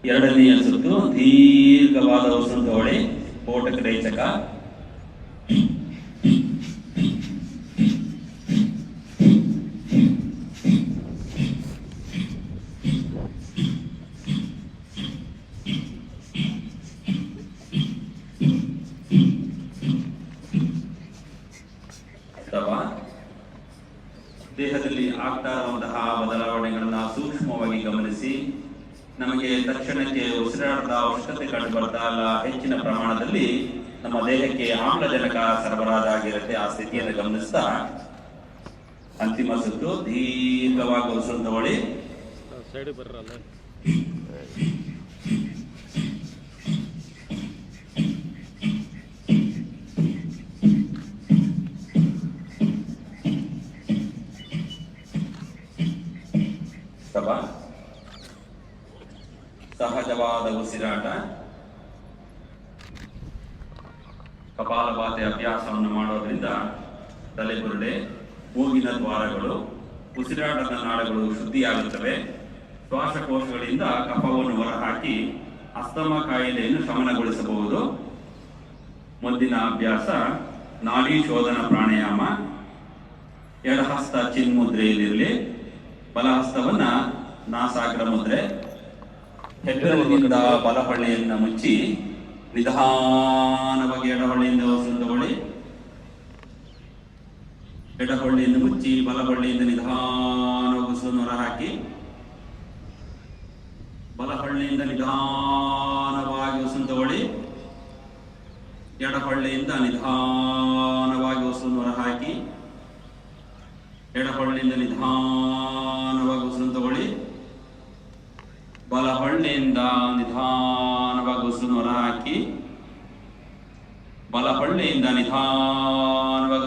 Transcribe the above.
ಎರಡನೆಯ ಸುತ್ತು ದೀರ್ಘವಾದ ಉಸಿರು ತಗೊಳ್ಳಿ. ಓಟಕ ರೇಚಕ. ದೇಹದಲ್ಲಿ ಆಗ್ತಾ ಇರುವಂತಹ ಬದಲಾವಣೆಗಳನ್ನ ಸೂಕ್ಷ್ಮವಾಗಿ ಗಮನಿಸಿ. ನಮಗೆ ತಕ್ಷಣಕ್ಕೆ ಉಸಿರಾಟದ ಅವಶ್ಯಕತೆ ಕಂಡು ಬರ್ತಾ ಇಲ್ಲ. ಹೆಚ್ಚಿನ ಪ್ರಮಾಣದಲ್ಲಿ ನಮ್ಮ ದೇಹಕ್ಕೆ ಆಮ್ಲಜನಕ ಸರಬರಾಜಾಗಿರುತ್ತೆ. ಆ ಸ್ಥಿತಿಯನ್ನು ಗಮನಿಸ್ತಾ ಅಂತಿಮ ಸುತ್ತು ದೀರ್ಘವಾಗಿ ಉಸಿರು ತಗೊಳ್ಳಿ. ಸಹಜವಾದ ಉಸಿರಾಟ. ಕಪಾಲಭಾತಿ ಅಭ್ಯಾಸವನ್ನು ಮಾಡೋದ್ರಿಂದ ತಲೆಬುರುಡೆ, ಮೂಗಿನ ದ್ವಾರಗಳು, ಉಸಿರಾಟದ ನಾಳಗಳು ಶುದ್ಧಿಯಾಗುತ್ತವೆ. ಶ್ವಾಸಕೋಶಗಳಿಂದ ಕಫವನ್ನು ಹೊರಹಾಕಿ ಅಸ್ತಮ ಕಾಯಿಲೆಯನ್ನು ಶಮನಗೊಳಿಸಬಹುದು. ಮುಂದಿನ ಅಭ್ಯಾಸ ನಾಡಿ ಶೋಧನ ಪ್ರಾಣಾಯಾಮ. ಎಡಹಸ್ತ ಚಿನ್ಮುದ್ರೆಯಲ್ಲಿರಲಿ. ಬಲಹಸ್ತವನ್ನ ನಾಸಾಗ್ರ ಮುದ್ರೆ. ಹೆಬ್ಬೆರಳಿನಿಂದ ಬಲಹೊಳ್ಳೆಯನ್ನು ಮುಚ್ಚಿ ನಿಧಾನವಾಗಿ ಎಡಹೊಳ್ಳೆಯಿಂದ ಉಸಿರು ತಗೊಳ್ಳಿ. ಎಡಹೊಳ್ಳೆಯಿಂದ ಮುಚ್ಚಿ ಬಲಹೊಳ್ಳೆಯಿಂದ ನಿಧಾನವಾಗಿ ಉಸಿರನ್ನು ಹೊರಹಾಕಿ. ಬಲಹೊಳ್ಳೆಯಿಂದ ನಿಧಾನವಾಗಿ ಉಸಿರು ತಗೊಳ್ಳಿ. ಎಡಹೊಳ್ಳೆಯಿಂದ ನಿಧಾನವಾಗಿ ಉಸಿರನ್ನು ಹೊರಹಾಕಿ. ಎಡಹೊಳ್ಳೆಯಿಂದ ನಿಧಾನವಾಗಿ ಉಸಿರನ್ನು ತಗೊಳ್ಳಿ. ಬಲಹೊಳ್ಳೆಯಿಂದ ನಿಧಾನವಾಗಿ ಉಸಿರನ್ನು ಹೊರಹಾಕಿ. ಬಲಹೊಳ್ಳೆಯಿಂದ ನಿಧಾನವಾಗಿ